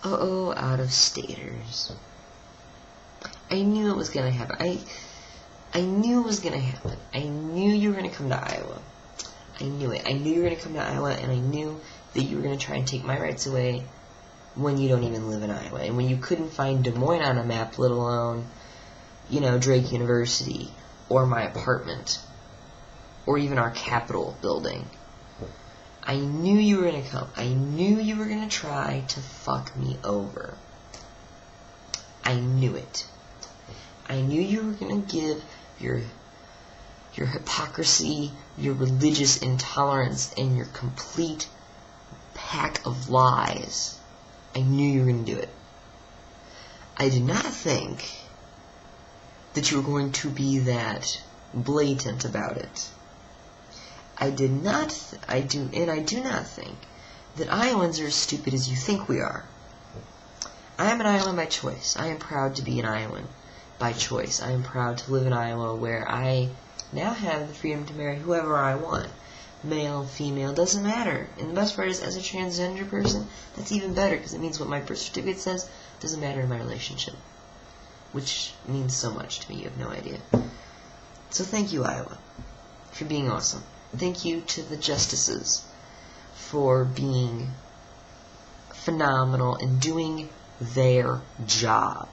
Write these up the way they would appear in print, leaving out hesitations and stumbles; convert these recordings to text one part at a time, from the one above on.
Uh-oh, out-of-staters. I knew it was gonna happen. I knew it was gonna happen. I knew you were gonna come to Iowa. I knew it. I knew you were gonna come to Iowa, and I knew that you were gonna try and take my rights away when you don't even live in Iowa, and when you couldn't find Des Moines on a map, let alone, you know, Drake University, or my apartment, or even our Capitol building. I knew you were gonna come. I knew you were gonna try to fuck me over. I knew it. I knew you were gonna give your hypocrisy, your religious intolerance, and your complete pack of lies. I knew you were gonna do it. I did not think that you were going to be that blatant about it. I do not think that Iowans are as stupid as you think we are. I am an Iowan by choice. I am proud to be an Iowan by choice. I am proud to live in Iowa, where I now have the freedom to marry whoever I want. Male, female, doesn't matter. And the best part is, as a transgender person, that's even better, because it means what my birth certificate says doesn't matter in my relationship. Which means so much to me, you have no idea. So thank you, Iowa, for being awesome. Thank you to the justices for being phenomenal and doing their job.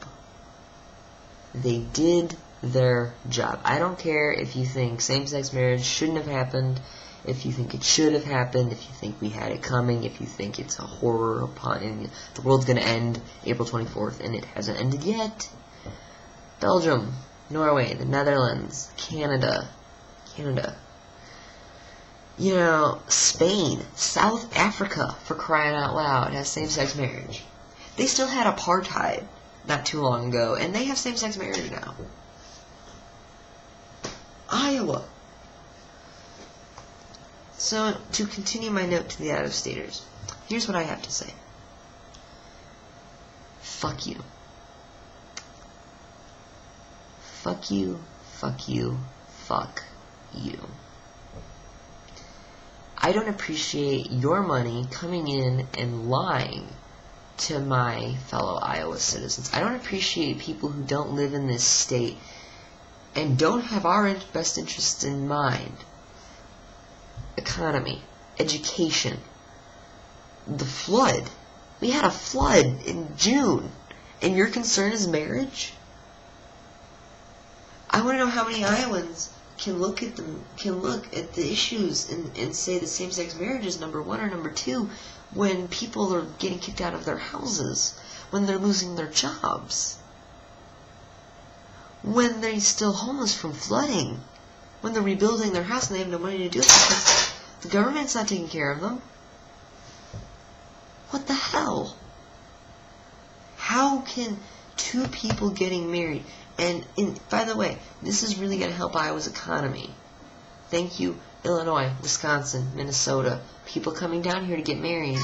They did their job. I don't care if you think same-sex marriage shouldn't have happened, if you think it should have happened, if you think we had it coming, if you think it's a horror upon and the world's going to end April 24th, and it hasn't ended yet. Belgium, Norway, the Netherlands, Canada, you know, Spain, South Africa, for crying out loud, has same-sex marriage. They still had apartheid not too long ago, and they have same-sex marriage now. Iowa. So, to continue my note to the out-of-staters, here's what I have to say. Fuck you. Fuck you, fuck you, fuck you. I don't appreciate your money coming in and lying to my fellow Iowa citizens. I don't appreciate people who don't live in this state and don't have our best interests in mind. Economy, education, the flood. We had a flood in June, and your concern is marriage? I want to know how many Iowans can look at the issues and say that same-sex marriage is number one or number two when people are getting kicked out of their houses, when they're losing their jobs, when they're still homeless from flooding, when they're rebuilding their house and they have no money to do it because the government's not taking care of them. What the hell? How can two people getting married, and by the way, this is really going to help Iowa's economy. Thank you, Illinois, Wisconsin, Minnesota. People coming down here to get married.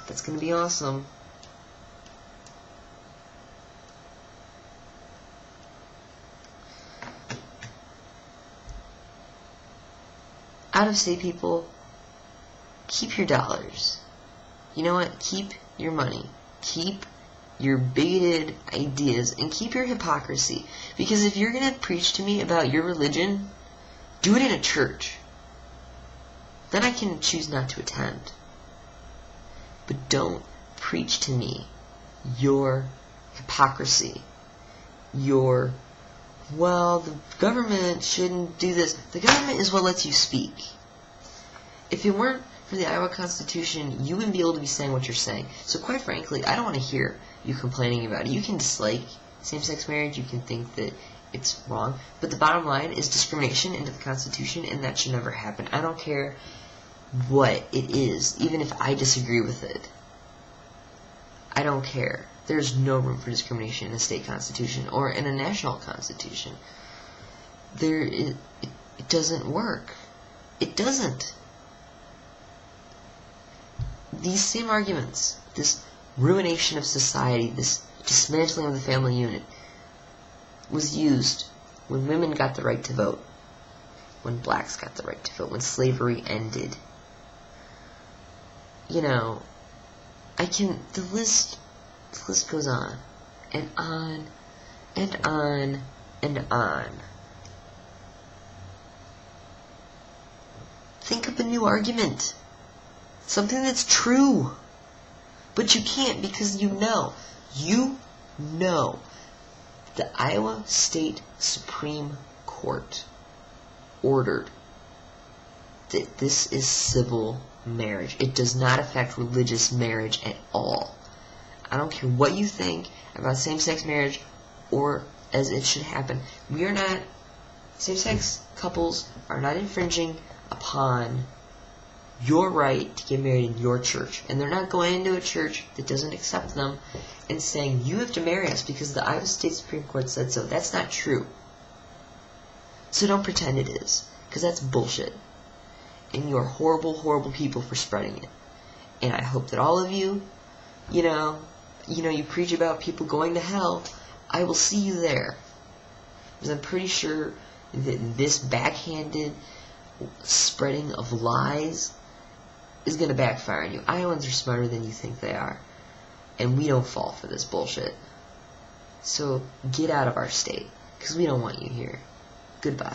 That's going to be awesome. Out-of-state people, keep your dollars. You know what? Keep your money. Keep your bigoted ideas and keep your hypocrisy. Because if you're going to preach to me about your religion, do it in a church. Then I can choose not to attend. But don't preach to me your hypocrisy. Your, well, the government shouldn't do this. The government is what lets you speak. If it weren't for the Iowa Constitution, you wouldn't be able to be saying what you're saying. So quite frankly, I don't want to hear you complaining about it. You can dislike same-sex marriage, you can think that it's wrong, but the bottom line is discrimination into the Constitution, and that should never happen. I don't care what it is, even if I disagree with it. I don't care. There's no room for discrimination in a state constitution or in a national constitution. It doesn't work. It doesn't. These same arguments, this ruination of society, this dismantling of the family unit, was used when women got the right to vote, when blacks got the right to vote, when slavery ended. You know, I The list goes on, and on, and on, and on. Think up a new argument. Something that's true. But you can't because you know the Iowa State Supreme Court ordered that this is civil marriage. It does not affect religious marriage at all. I don't care what you think about same-sex marriage or as it should happen. Same-sex couples are not infringing upon your right to get married in your church. And they're not going into a church that doesn't accept them and saying, you have to marry us because the Iowa State Supreme Court said so. That's not true. So don't pretend it is, because that's bullshit. And you're horrible, horrible people for spreading it. And I hope that all of you, you preach about people going to hell. I will see you there. Because I'm pretty sure that this backhanded spreading of lies is going to backfire on you. Iowans are smarter than you think they are. And we don't fall for this bullshit. So get out of our state, because we don't want you here. Goodbye.